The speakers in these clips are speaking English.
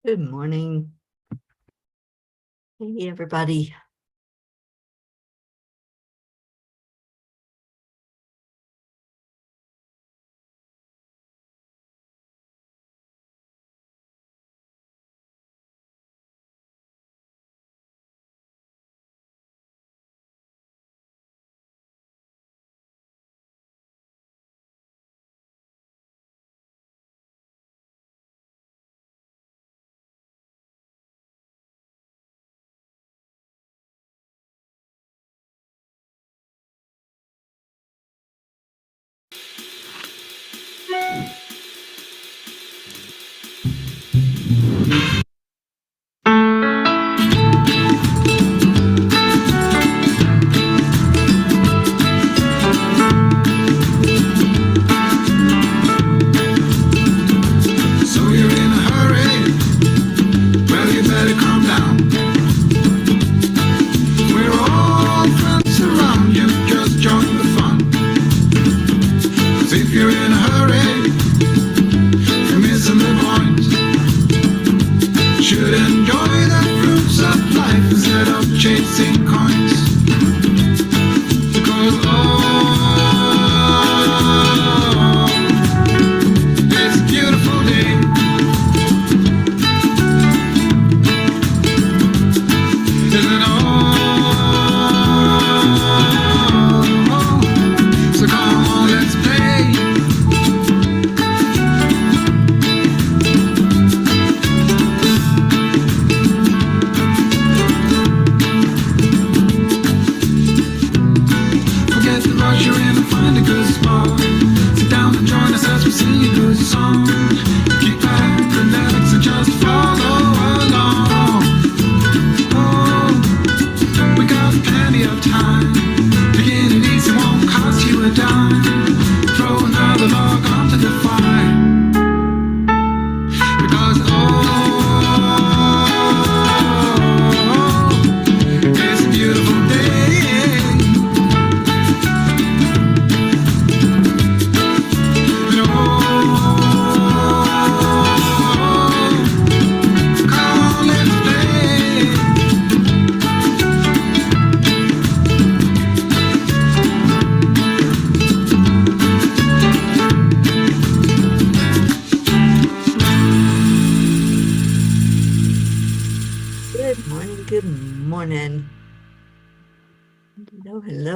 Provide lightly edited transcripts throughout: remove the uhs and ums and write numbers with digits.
Good morning. Hey, everybody.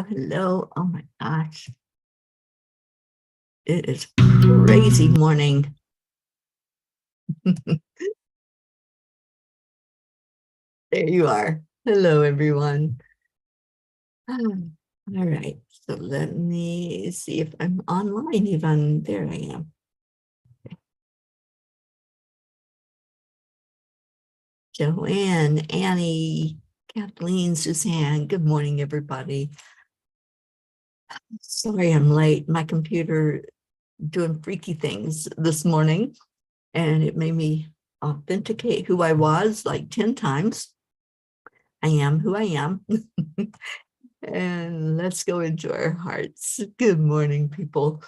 Hello. Oh my gosh. It is crazy morning. There you are. Hello, everyone. All right. So let me see if I'm online even. There I am. Joanne, Annie, Kathleen, Suzanne. Good morning, everybody. Sorry I'm late. My computer doing freaky things this morning, and it made me authenticate who I was like 10 times. I am who I am. And let's go into our hearts. Good morning, people.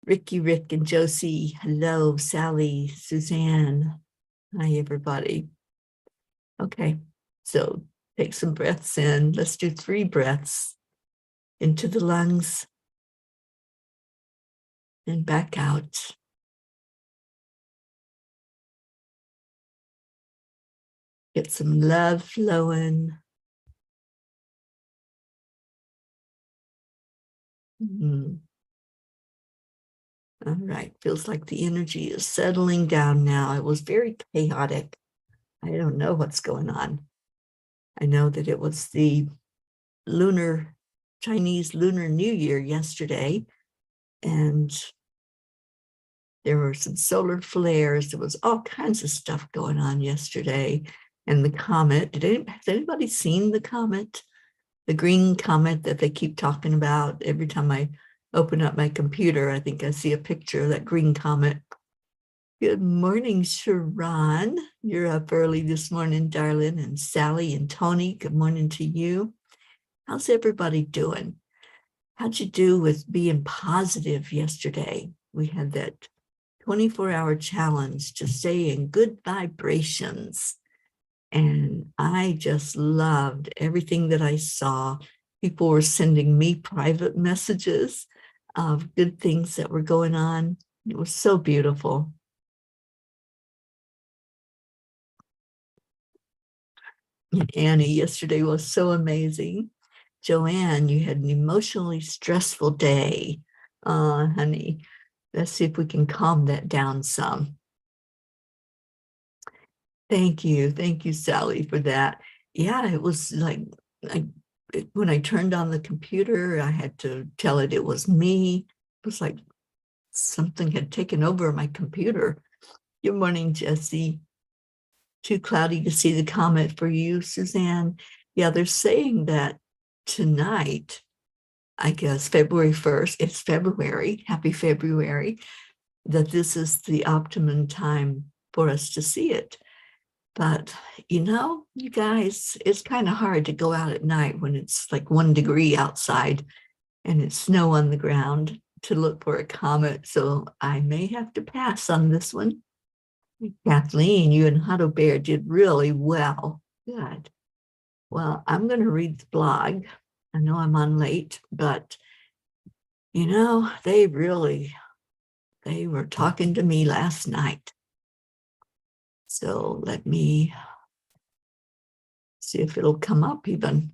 Ricky, Rick, and Josie. Hello, Sally, Suzanne. Hi, everybody. Okay, so take some breaths in. Let's do 3 breaths into the lungs and back out. Get some love flowing. All right, feels like the energy is settling down now. It was very chaotic. I don't know what's going on. I know that it was the Chinese Lunar New Year yesterday, and there were some solar flares. There was all kinds of stuff going on yesterday. And the comet, has anybody seen the comet? The green comet that they keep talking about. Every time I open up my computer, I think I see a picture of that green comet. Good morning, Sharon. You're up early this morning, darling. And Sally and Tony, good morning to you. How's everybody doing? How'd you do with being positive yesterday? We had that 24-hour challenge to stay in good vibrations. And I just loved everything that I saw. People were sending me private messages of good things that were going on. It was so beautiful. And Annie, yesterday was so amazing. Joanne, you had an emotionally stressful day. Honey, let's see if we can calm that down some. Thank you. Thank you, Sally, for that. Yeah, it was like when I turned on the computer, I had to tell it was me. It was like something had taken over my computer. Good morning, Jesse. Too cloudy to see the comment for you, Suzanne. Yeah, they're saying that tonight, I guess February 1st, it's February, happy February, that this is the optimum time for us to see it. But, you know, you guys, it's kind of hard to go out at night when it's like 1 degree outside and it's snow on the ground to look for a comet. So I may have to pass on this one. Kathleen, you and Huddle Bear did really well. Good. Well, I'm going to read the blog. I know I'm on late, but, you know, they were talking to me last night. So let me see if it'll come up even.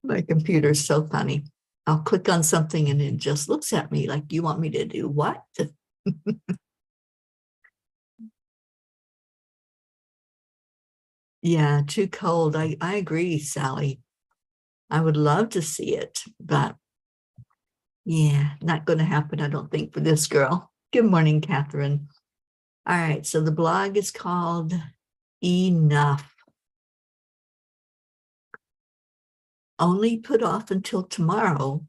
My computer's so funny. I'll click on something and it just looks at me like, you want me to do what? Yeah, too cold. I agree, Sally. I would love to see it, but yeah, not going to happen, I don't think, for this girl. Good morning, Catherine. All right, so the blog is called Enough. Only put off until tomorrow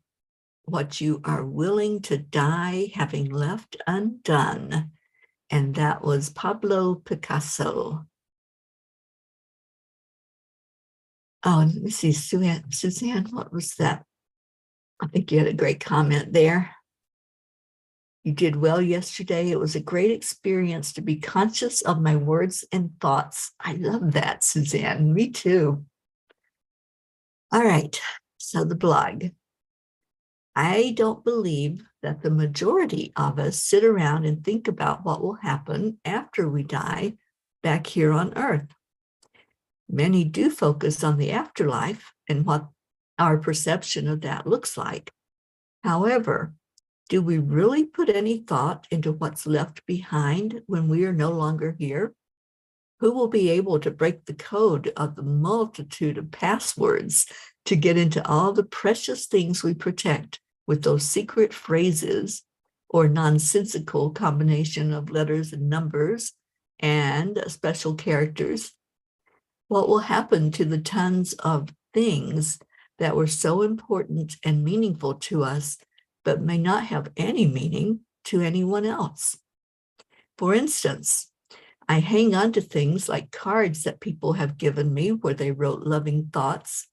what you are willing to die having left undone. And that was Pablo Picasso. Oh, let me see, Suzanne, what was that? I think you had a great comment there. You did well yesterday. It was a great experience to be conscious of my words and thoughts. I love that, Suzanne. Me too. All right, so the blog. I don't believe that the majority of us sit around and think about what will happen after we die back here on Earth. Many do focus on the afterlife and what our perception of that looks like. However, do we really put any thought into what's left behind when we are no longer here? Who will be able to break the code of the multitude of passwords to get into all the precious things we protect with those secret phrases or nonsensical combination of letters and numbers and special characters? What will happen to the tons of things that were so important and meaningful to us, but may not have any meaning to anyone else? For instance, I hang on to things like cards that people have given me where they wrote loving thoughts.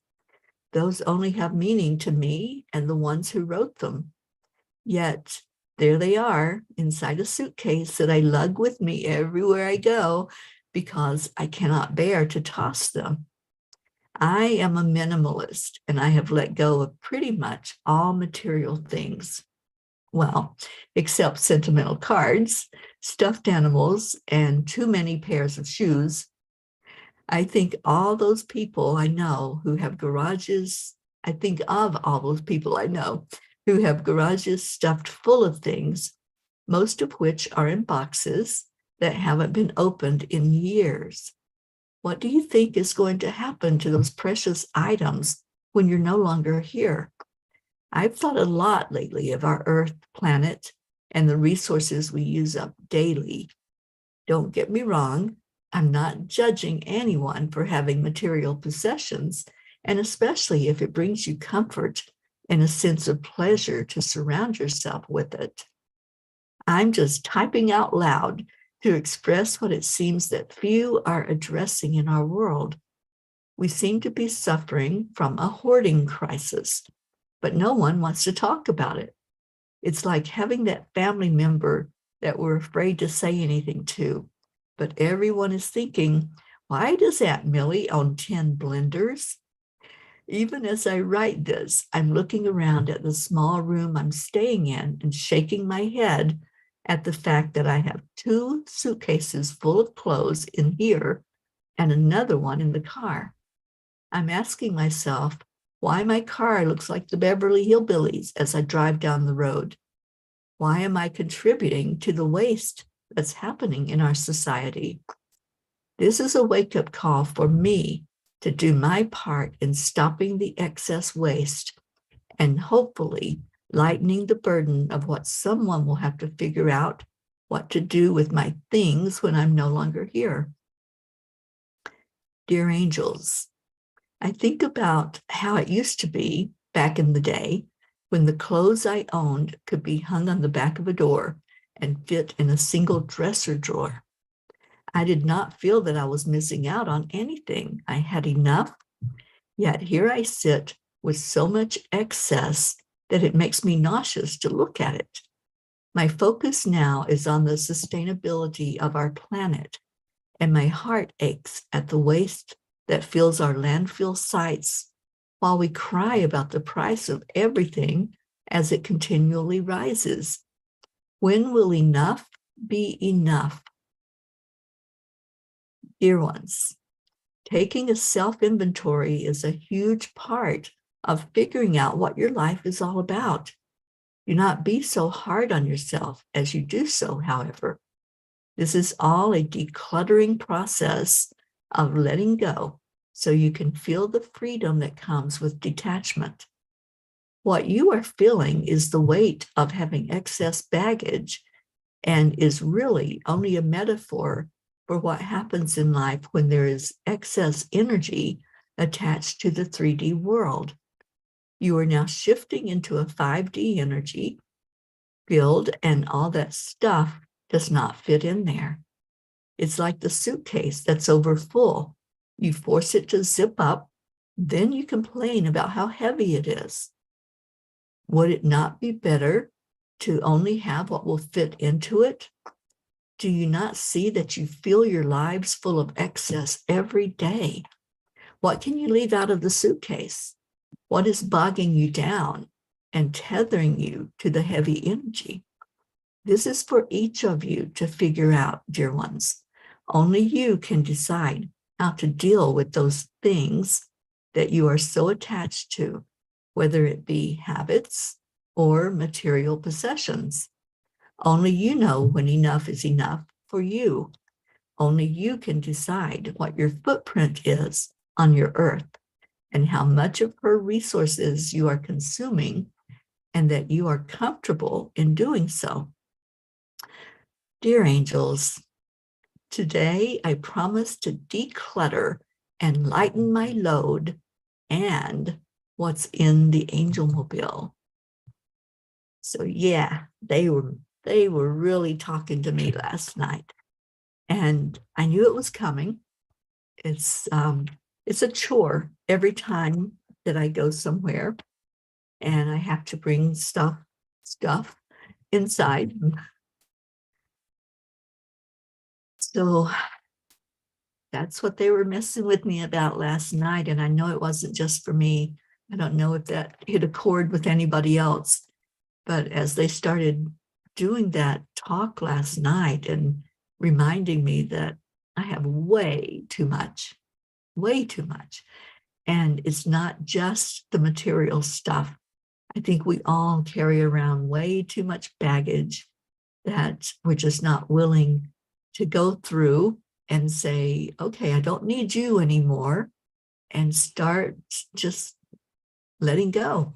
Those only have meaning to me and the ones who wrote them. Yet there they are inside a suitcase that I lug with me everywhere I go because I cannot bear to toss them. I am a minimalist and I have let go of pretty much all material things. Well, except sentimental cards, stuffed animals, and too many pairs of shoes. I think all those people I know who have garages, I think of all those people I know who have garages stuffed full of things, most of which are in boxes that haven't been opened in years. What do you think is going to happen to those precious items when you're no longer here? I've thought a lot lately of our Earth planet and the resources we use up daily. Don't get me wrong, I'm not judging anyone for having material possessions, and especially if it brings you comfort and a sense of pleasure to surround yourself with it. I'm just typing out loud to express what it seems that few are addressing in our world. We seem to be suffering from a hoarding crisis, but no one wants to talk about it. It's like having that family member that we're afraid to say anything to, but everyone is thinking, why does Aunt Millie own 10 blenders? Even as I write this, I'm looking around at the small room I'm staying in and shaking my head at the fact that I have 2 suitcases full of clothes in here and another one in the car. I'm asking myself why my car looks like the Beverly Hillbillies as I drive down the road. Why am I contributing to the waste that's happening in our society? This is a wake-up call for me to do my part in stopping the excess waste and hopefully lightening the burden of what someone will have to figure out what to do with my things when I'm no longer here. Dear angels, I think about how it used to be back in the day when the clothes I owned could be hung on the back of a door and fit in a single dresser drawer. I did not feel that I was missing out on anything. I had enough, yet here I sit with so much excess that it makes me nauseous to look at it. My focus now is on the sustainability of our planet, and my heart aches at the waste that fills our landfill sites while we cry about the price of everything as it continually rises. When will enough be enough? Dear ones, taking a self-inventory is a huge part of figuring out what your life is all about. Do not be so hard on yourself as you do so, however. This is all a decluttering process of letting go so you can feel the freedom that comes with detachment. What you are feeling is the weight of having excess baggage and is really only a metaphor for what happens in life when there is excess energy attached to the 3D world. You are now shifting into a 5D energy field, and all that stuff does not fit in there. It's like the suitcase that's overfull. You force it to zip up, then you complain about how heavy it is. Would it not be better to only have what will fit into it? Do you not see that you fill your lives full of excess every day? What can you leave out of the suitcase? What is bogging you down and tethering you to the heavy energy? This is for each of you to figure out, dear ones. Only you can decide how to deal with those things that you are so attached to, whether it be habits or material possessions. Only you know when enough is enough for you. Only you can decide what your footprint is on your earth and how much of her resources you are consuming, and that you are comfortable in doing so. Dear angels, today I promise to declutter and lighten my load and what's in the angel mobile. So yeah, they were really talking to me last night, and I knew it was coming. It's a chore every time that I go somewhere and I have to bring stuff inside. So that's what they were messing with me about last night. And I know it wasn't just for me. I don't know if that hit a chord with anybody else. But as they started doing that talk last night and reminding me that I have way too much. And it's not just the material stuff. I think we all carry around way too much baggage that we're just not willing to go through and say, okay, I don't need you anymore, and start just letting go,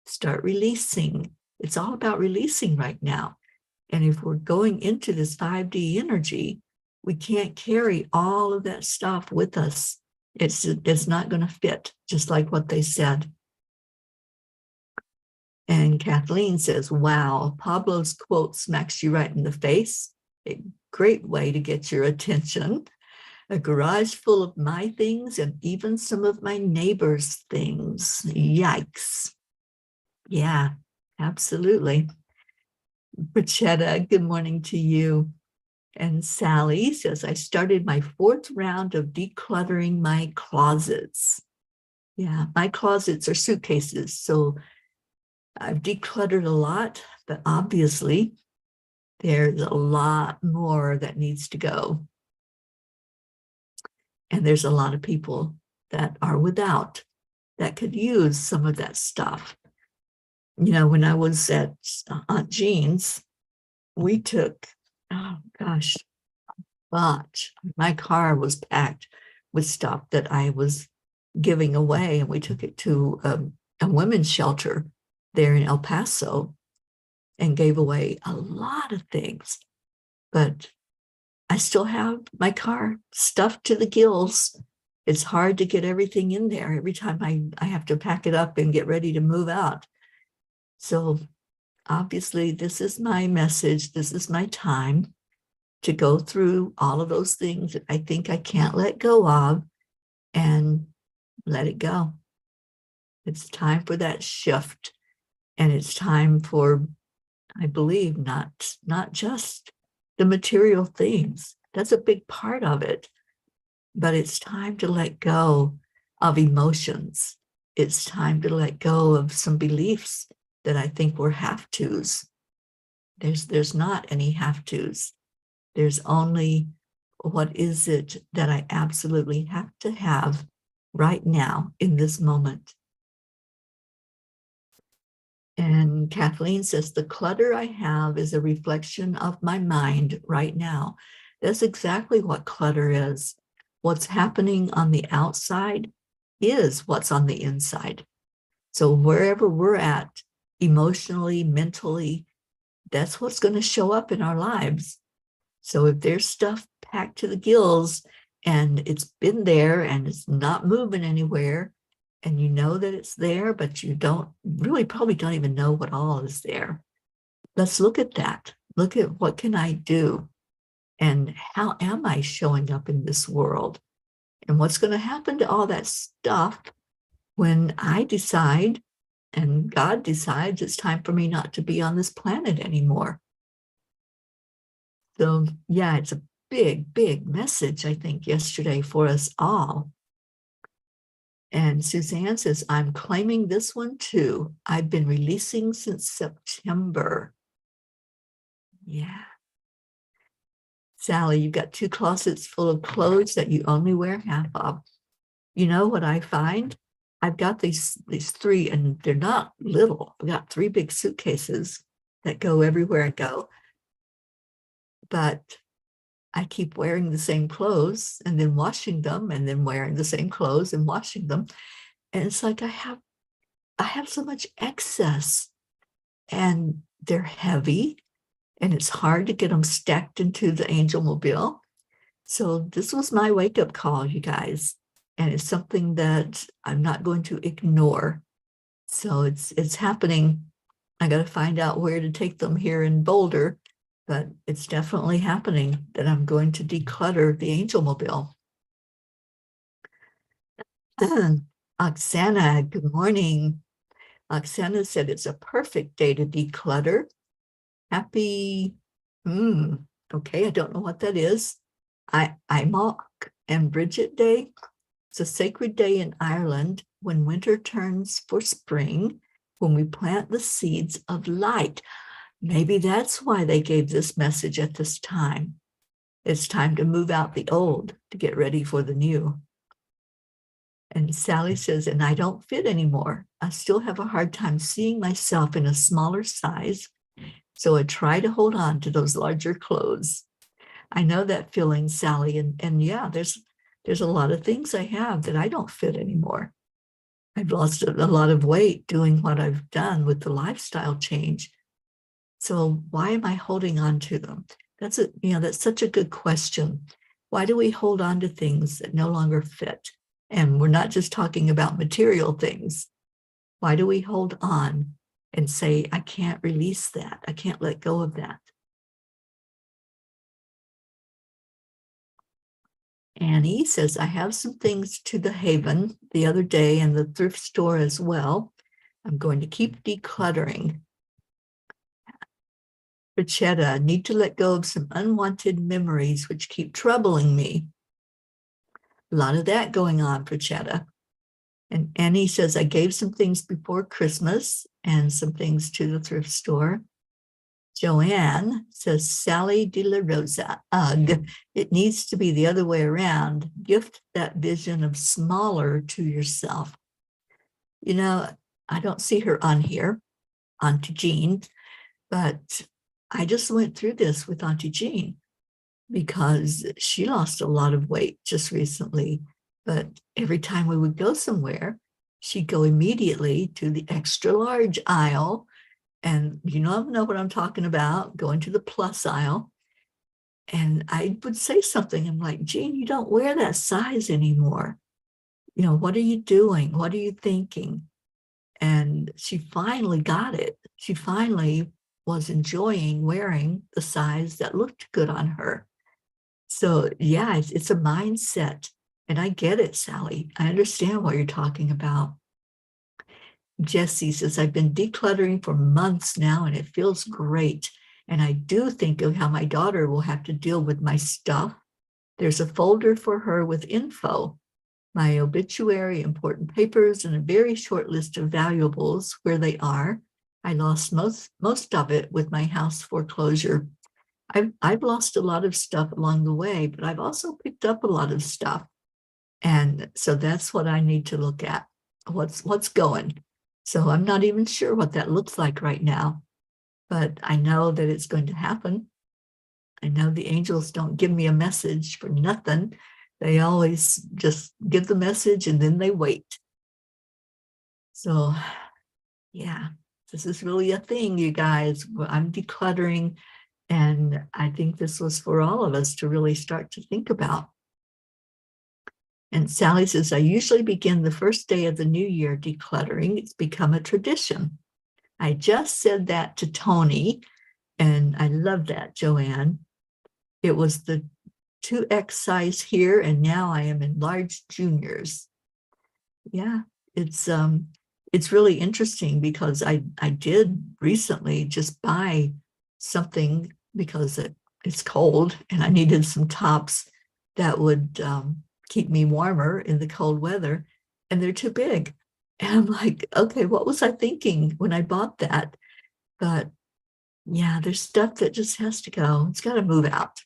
start releasing. It's all about releasing right now. And if we're going into this 5D energy, we can't carry all of that stuff with us. It's not going to fit, just like what they said. And Kathleen says, wow, Pablo's quote smacks you right in the face. A great way to get your attention. A garage full of my things and even some of my neighbors' things. Yikes. Yeah, absolutely. Brichetta, good morning to you. And Sally says, I started my 4th round of decluttering my closets. Yeah, my closets are suitcases. So I've decluttered a lot, but obviously there's a lot more that needs to go. And there's a lot of people that are without that could use some of that stuff. You know, when I was at Aunt Jean's, we took, oh gosh, my car was packed with stuff that I was giving away, and we took it to a women's shelter there in El Paso and gave away a lot of things. But I still have my car stuffed to the gills. It's hard to get everything in there every time I have to pack it up and get ready to move out. So obviously, this is my message. This is my time to go through all of those things that I think I can't let go of and let it go. It's time for that shift. And it's time for, I believe, not just the material things. That's a big part of it. But it's time to let go of emotions. It's time to let go of some beliefs that I think were have-tos. There's not any have-tos. There's only what is it that I absolutely have to have right now in this moment. And Kathleen says, the clutter I have is a reflection of my mind right now. That's exactly what clutter is. What's happening on the outside is what's on the inside. So wherever we're at, emotionally, mentally, that's what's going to show up in our lives. So if there's stuff packed to the gills and it's been there and it's not moving anywhere, and you know that it's there, but you probably don't even know what all is there. Let's look at that. Look at what can I do? And how am I showing up in this world? And what's going to happen to all that stuff when I decide and God decides it's time for me not to be on this planet anymore? So yeah, it's a big, big message, I think, yesterday for us all. And Suzanne says, I'm claiming this one too. I've been releasing since September. Yeah. Sally, you've got 2 closets full of clothes that you only wear half of. You know what I find? I've got these 3, and they're not little. I've got 3 big suitcases that go everywhere I go. But I keep wearing the same clothes and then washing them and then wearing the same clothes and washing them. And it's like I have so much excess, and they're heavy, and it's hard to get them stacked into the Angel Mobile. So this was my wake-up call, you guys. And it's something that I'm not going to ignore. So it's happening. I got to find out where to take them here in Boulder, but it's definitely happening that I'm going to declutter the Angel Mobile. Oksana, good morning. Oksana said it's a perfect day to declutter. Happy, okay, I don't know what that is. Imok and Bridget Day. It's a sacred day in Ireland when winter turns for spring, when we plant the seeds of light. Maybe that's why they gave this message at this time. It's time to move out the old to get ready for the new. And Sally says, and I don't fit anymore. I still have a hard time seeing myself in a smaller size. So I try to hold on to those larger clothes. I know that feeling, Sally. And yeah, there's a lot of things I have that I don't fit anymore. I've lost a lot of weight doing what I've done with the lifestyle change. So why am I holding on to them? That's such a good question. Why do we hold on to things that no longer fit? And we're not just talking about material things. Why do we hold on and say, I can't release that. I can't let go of that? Annie says, I have some things to the Haven the other day and the thrift store as well. I'm going to keep decluttering. Rachetta, need to let go of some unwanted memories which keep troubling me. A lot of that going on, Rachetta. And Annie says, I gave some things before Christmas and some things to the thrift store. Joanne says, Sally de la Rosa, ugh, it needs to be the other way around. Gift that vision of smaller to yourself. You know, I don't see her on here, Auntie Jean, but I just went through this with Auntie Jean because she lost a lot of weight just recently. But every time we would go somewhere, she'd go immediately to the extra large aisle. And you know what I'm talking about, going to the plus aisle. And I would say something. I'm like, Jean, you don't wear that size anymore. You know, what are you doing? What are you thinking? And she finally got it. She finally was enjoying wearing the size that looked good on her. So yeah, it's a mindset. And I get it, Sally. I understand what you're talking about. Jessie says, I've been decluttering for months now and it feels great. And I do think of how my daughter will have to deal with my stuff. There's a folder for her with info, my obituary, important papers, and a very short list of valuables where they are. I lost most of it with my house foreclosure. I've lost a lot of stuff along the way, but I've also picked up a lot of stuff. And so that's what I need to look at. What's going? So I'm not even sure what that looks like right now, but I know that it's going to happen. I know the angels don't give me a message for nothing. They always just give the message and then they wait. So yeah, this is really a thing, you guys. I'm decluttering, and I think this was for all of us to really start to think about. And Sally says, I usually begin the first day of the new year decluttering. It's become a tradition. I just said that to Tony, and I love that, Joanne. It was the 2X size here, and now I am in large juniors. Yeah, it's really interesting because I did recently just buy something because it's cold and I needed some tops that would keep me warmer in the cold weather, and they're too big. And I'm like, okay, what was I thinking when I bought that? But yeah, there's stuff that just has to go. It's got to move out.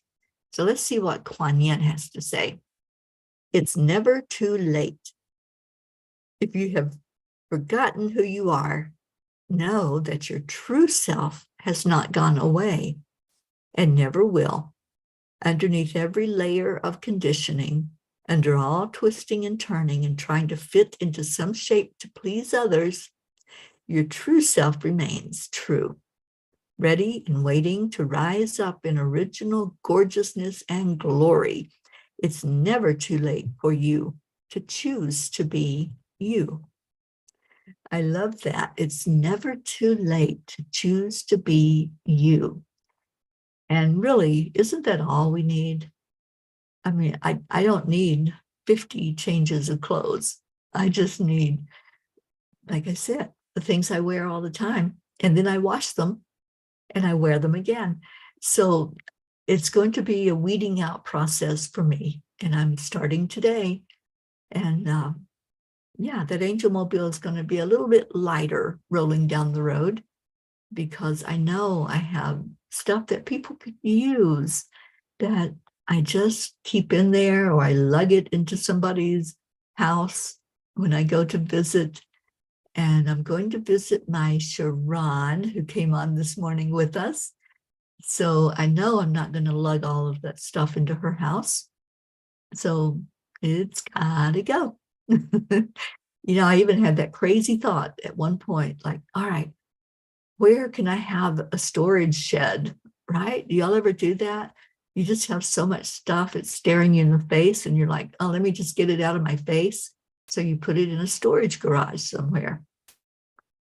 So let's see what Kuan Yin has to say. It's never too late. If you have forgotten who you are, know that your true self has not gone away and never will. Underneath every layer of conditioning, under all twisting and turning and trying to fit into some shape to please others, your true self remains true, ready and waiting to rise up in original gorgeousness and glory. It's never too late for you to choose to be you. I love that. It's never too late to choose to be you. And really, isn't that all we need? I mean, I don't need 50 changes of clothes. I just need, like I said, the things I wear all the time. And then I wash them and I wear them again. So it's going to be a weeding out process for me. And I'm starting today. And yeah, that angel mobile is going to be a little bit lighter rolling down the road because I know I have stuff that people could use that I just keep in there, or I lug it into somebody's house when I go to visit. And I'm going to visit my Sharon, who came on this morning with us. So I know I'm not going to lug all of that stuff into her house. So it's gotta go. You know, I even had that crazy thought at one point, like, all right, where can I have a storage shed, right? Do y'all ever do that? You just have so much stuff, it's staring you in the face, and you're like, oh, let me just get it out of my face. So you put it in a storage garage somewhere.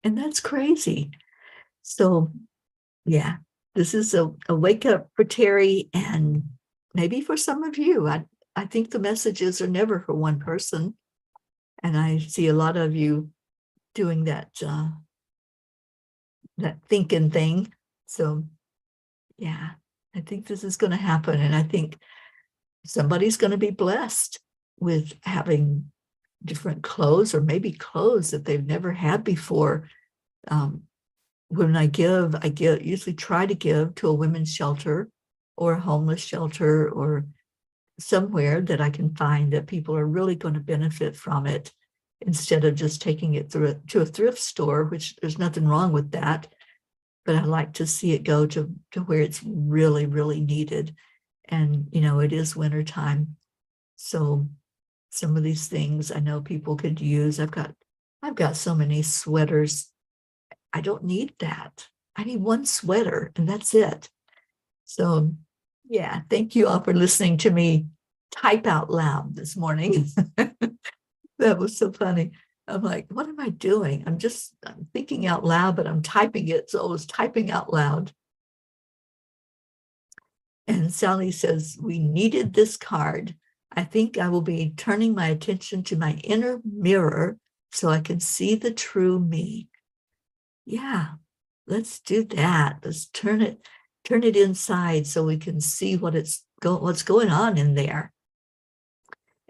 And that's crazy. So yeah, this is a wake up for Teri, and maybe for some of you. I think the messages are never for one person. And I see a lot of you doing that thinking thing. So yeah, I think this is going to happen. And I think somebody's going to be blessed with having different clothes, or maybe clothes that they've never had before. When I usually try to give to a women's shelter or a homeless shelter, or somewhere that I can find that people are really going to benefit from it, instead of just taking it to a thrift store, which there's nothing wrong with that. But I like to see it go to where it's really, really needed. And, it is wintertime. So some of these things I know people could use. I've got so many sweaters. I don't need that. I need one sweater and that's it. So yeah, thank you all for listening to me type out loud this morning. That was so funny. I'm like, what am I doing? I'm thinking out loud, but I'm typing it. So I was typing out loud. And Sally says, we needed this card. I think I will be turning my attention to my inner mirror so I can see the true me. Yeah, let's do that. Let's turn it inside so we can see what's going on in there.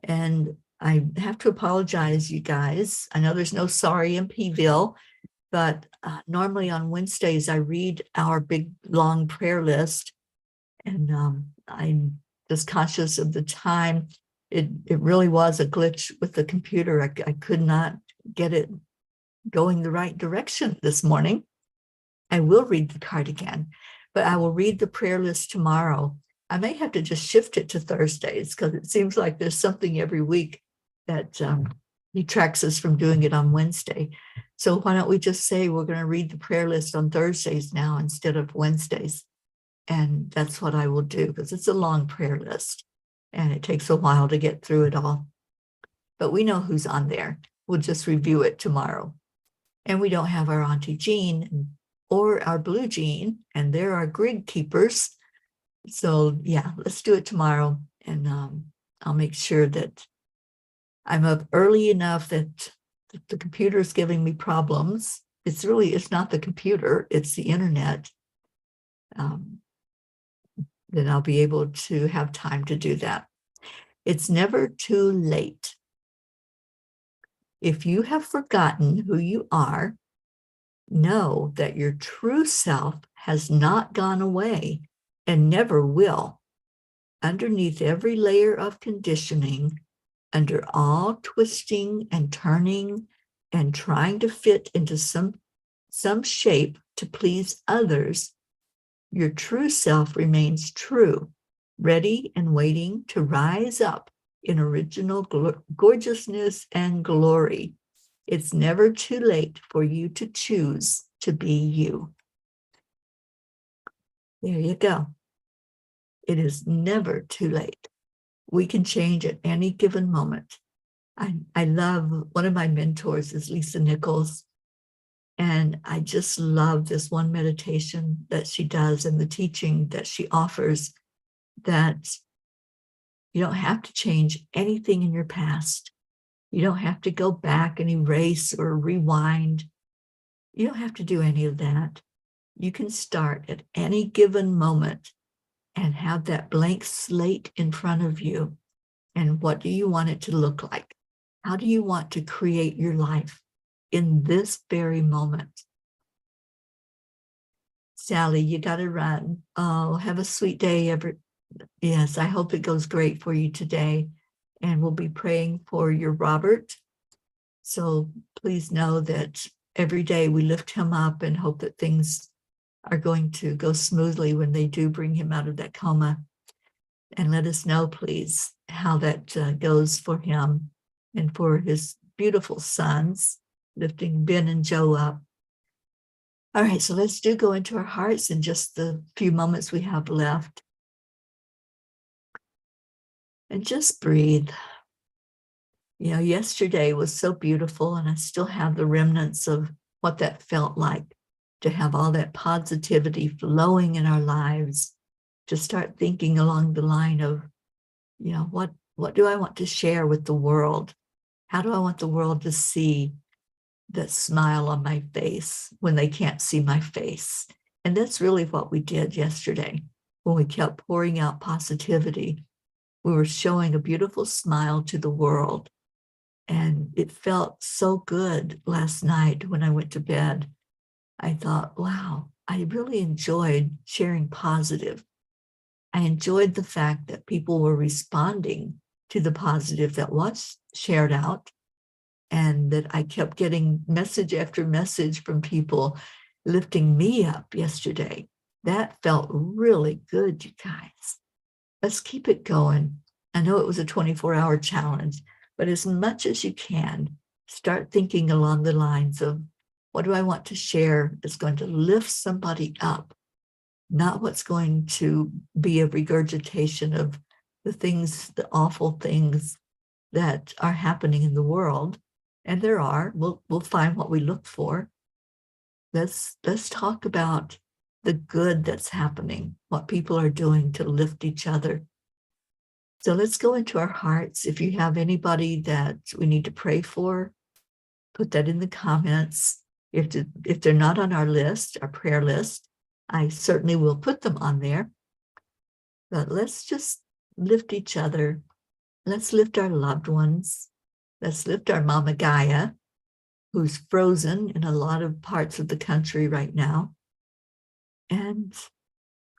And I have to apologize, you guys. I know there's no sorry in Pville, but normally on Wednesdays I read our big long prayer list, and I'm just conscious of the time. It really was a glitch with the computer. I could not get it going the right direction this morning. I will read the card again, but I will read the prayer list tomorrow. I may have to just shift it to Thursdays, because it seems like there's something every week that detracts us from doing it on Wednesday. So why don't we just say we're going to read the prayer list on Thursdays now instead of Wednesdays? And that's what I will do, because it's a long prayer list and it takes a while to get through it all. But we know who's on there. We'll just review it tomorrow. And we don't have our Auntie Jean or our Blue Jean, and they're our grid keepers. So yeah, let's do it tomorrow. And I'll make sure that I'm up early enough that the computer is giving me problems. It's not the computer, it's the internet. Then I'll be able to have time to do that. It's never too late. If you have forgotten who you are, know that your true self has not gone away and never will. Underneath every layer of conditioning, under all twisting and turning and trying to fit into some shape to please others, your true self remains true, ready and waiting to rise up in original gorgeousness and glory. It's never too late for you to choose to be you. There you go. It is never too late. We can change at any given moment. I love, one of my mentors is Lisa Nichols, and I just love this one meditation that she does and the teaching that she offers, that you don't have to change anything in your past. You don't have to go back and erase or rewind. You don't have to do any of that. You can start at any given moment and have that blank slate in front of you. And what do you want it to look like? How do you want to create your life in this very moment? Sally, you got to run. Oh, have a sweet day. Yes, I hope it goes great for you today. And we'll be praying for your Robert. So please know that every day we lift him up and hope that things are going to go smoothly when they do bring him out of that coma. And let us know, please, how that goes for him and for his beautiful sons, lifting Ben and Joe up. All right, so let's go into our hearts in just the few moments we have left. And just breathe. Yesterday was so beautiful, and I still have the remnants of what that felt like, to have all that positivity flowing in our lives, to start thinking along the line of, What do I want to share with the world? How do I want the world to see that smile on my face when they can't see my face? And that's really what we did yesterday when we kept pouring out positivity. We were showing a beautiful smile to the world. And it felt so good last night when I went to bed. I thought, wow, I really enjoyed sharing positive. I enjoyed the fact that people were responding to the positive that was shared out, and that I kept getting message after message from people lifting me up yesterday. That felt really good, you guys. Let's keep it going. I know it was a 24-hour challenge, but as much as you can, start thinking along the lines of, what do I want to share that's going to lift somebody up? Not what's going to be a regurgitation of the things, the awful things that are happening in the world. And there are, we'll find what we look for. Let's talk about the good that's happening, what people are doing to lift each other. So let's go into our hearts. If you have anybody that we need to pray for, put that in the comments. If they're not on our list, our prayer list, I certainly will put them on there. But let's just lift each other. Let's lift our loved ones. Let's lift our Mama Gaia, who's frozen in a lot of parts of the country right now. And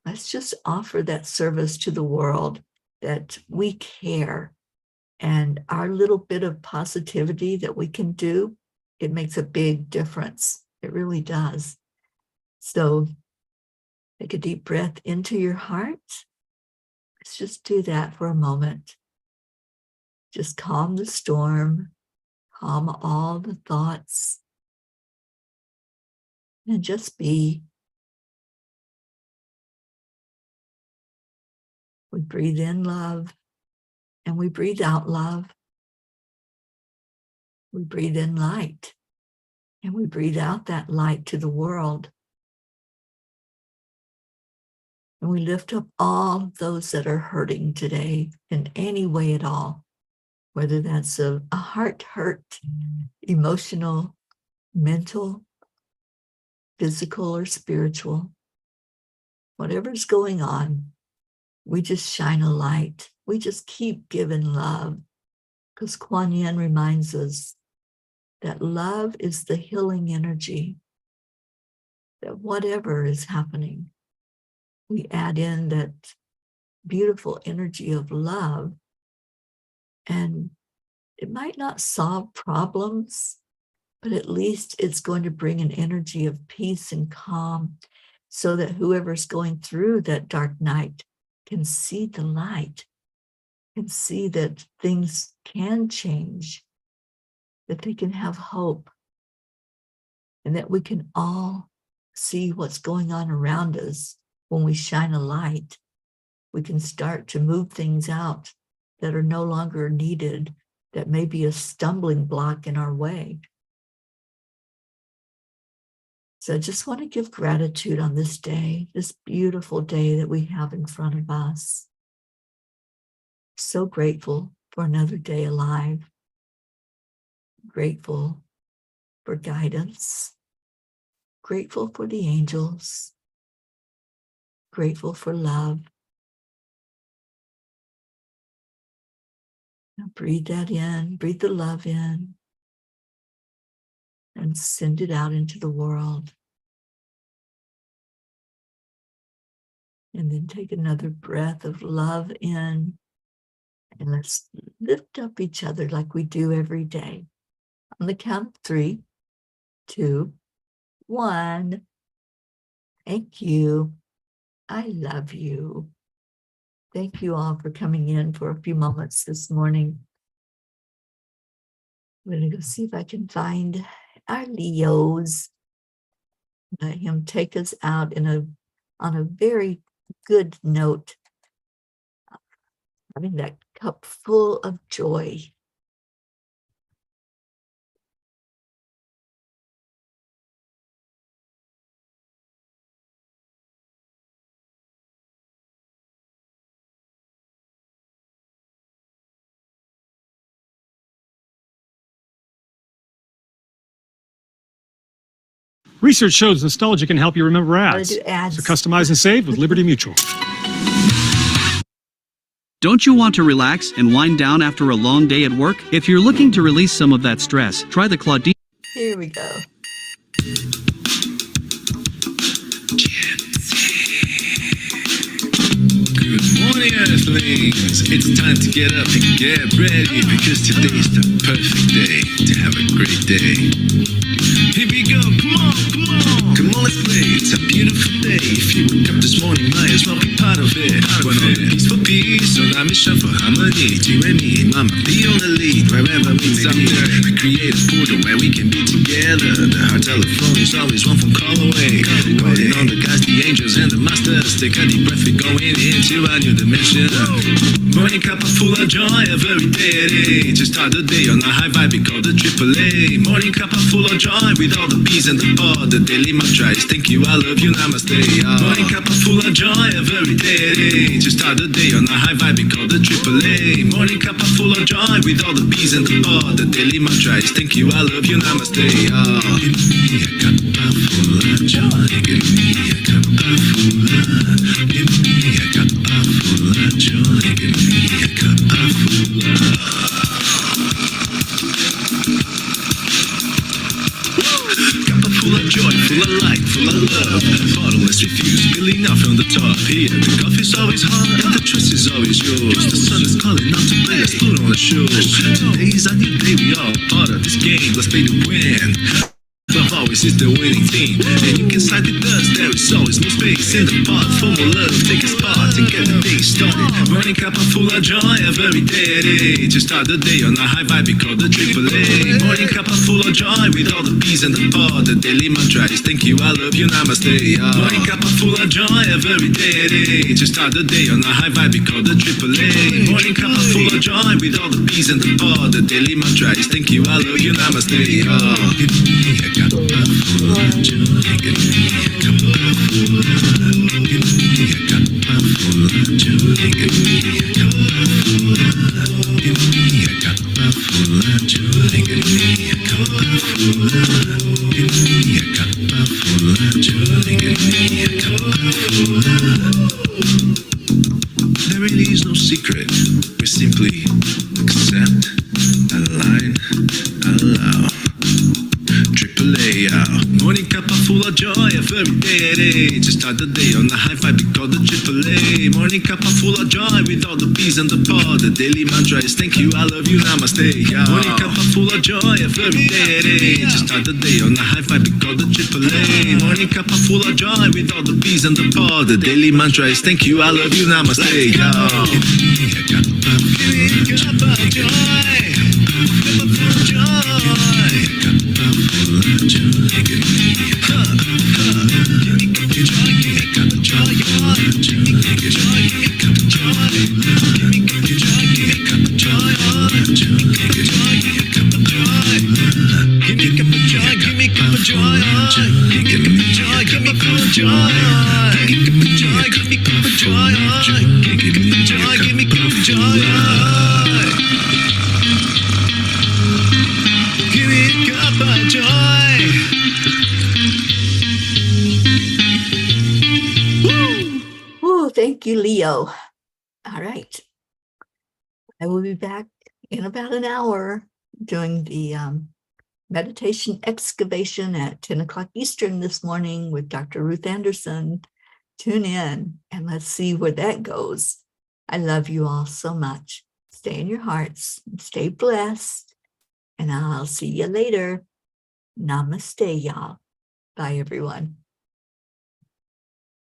let's just offer that service to the world, that we care. And our little bit of positivity that we can do, it makes a big difference. It really does. So take a deep breath into your heart. Let's just do that for a moment. Just calm the storm, calm all the thoughts, and just be. We breathe in love, and we breathe out love. We breathe in light, and we breathe out that light to the world. And we lift up all those that are hurting today in any way at all, whether that's a heart hurt, emotional, mental, physical, or spiritual. Whatever's going on, we just shine a light. We just keep giving love, because Kuan Yin reminds us that love is the healing energy, that whatever is happening, we add in that beautiful energy of love, and it might not solve problems, but at least it's going to bring an energy of peace and calm, so that whoever's going through that dark night can see the light, can see that things can change, that they can have hope, and that we can all see what's going on around us. When we shine a light, we can start to move things out that are no longer needed, that may be a stumbling block in our way. So I just want to give gratitude on this day, this beautiful day that we have in front of us. So grateful for another day alive. Grateful for guidance. Grateful for the angels. Grateful for love. Now breathe that in, breathe the love in, and send it out into the world. And then take another breath of love in, and let's lift up each other like we do every day. On the count of 3, 2, 1. Thank you. I love you. Thank you all for coming in for a few moments this morning. I'm going to go see if I can find our Leos. Let him take us out on a very good note, having that cup full of joy. Research shows nostalgia can help you remember ads. Do ads. So customize and save with Liberty Mutual. Don't you want to relax and wind down after a long day at work? If you're looking to release some of that stress, try the Claudine. Here we go. Good morning, Earthlings. It's time to get up and get ready because today's the perfect day to have a great day. Here we go, come on, come on. Come on, let's play. It's a beautiful day. If you woke up this morning, might as well be part of it. One on the peace for peace, on our mission for harmony. You and me, mama, be on the lead. Wherever we meet, we create a portal where we can be together. The heart telephone is always one phone call away. Calling on the guys, the angels, and the masters. Take a deep breath, we're going into a new dimension. Morning cup of full of joy, every day. To start the day on a high vibe, we call the AAA. Morning cup of full of joy, with all the bees and the pod. The daily mantra is thank you, I love you, namaste. Morning cup of full of joy, every day. To start the day on a high vibe, we call the AAA. Morning cup of full of joy, with all the bees and the pod. The daily mantra is thank you, I love you, namaste. Give me a cup full of joy. Give me a cup full of. Give me a cup full of joy. Give me a cup full of. Full of joy, full of light, full of love. Bottomless refuse, spilling out from the top. Here, the coffee's always hot and the trust is always yours. The sun is calling out to play, let's put on a show. Today's a new day, we all part of this game. Let's play to win. Love always is the winning team. And you can side with us, there is always no space in the pot. For more love, take a spot and get the day started. Running cup of full of joy every day. To start the day on a high vibe, we call the AAA. Morning cup of full of joy with all the bees and the pod. The daily mantra is thank you, I love you, namaste. Morning cup of full of joy every day. To start the day on a high vibe, we call the AAA. Morning cup of full of joy with all the bees and the pod. The daily mantra is thank you, I love you, namaste. Give me a cup full of joy. Give me a cup full of. Give me a cup full of joy. Give me a cup full of. Give me a cup full of joy. Give me a cup full of. Give me a cup full of joy. Give me a cup full of. There really is no secret. We simply accept, align, allow. AAA, morning cup full of joy every day. To start the day on a high vibe, we call the AAA. Morning cup full of joy with all the bees and the pod. The daily mantra is thank you, I love you, namaste. Morning cup full of joy every day. To start the day on a high vibe, we call the AAA. Morning cup full of joy with all the bees and the pod. The daily mantra is thank you, I love you, namaste. Give me a cup of joy. Cup of joy. Full of joy, give me a cup, give me cup of joy, give me cup of joy, give me cup of joy, give me cup of joy, give me cup of joy, give me cup of joy, give me cup of joy, give me cup of joy, give me cup of joy, give me cup of joy, give me cup of joy, give me cup of joy, give me cup of joy, give me cup of joy, give me cup of joy, give me cup of joy. Give me a cup of joy. Oh, thank you, Leo. All right. I will be back in about an hour doing the meditation excavation at 10 o'clock Eastern this morning with Dr. Ruth Anderson. Tune in and let's see where that goes. I love you all so much. Stay in your hearts and stay blessed. And I'll see you later. Namaste, y'all. Bye, everyone.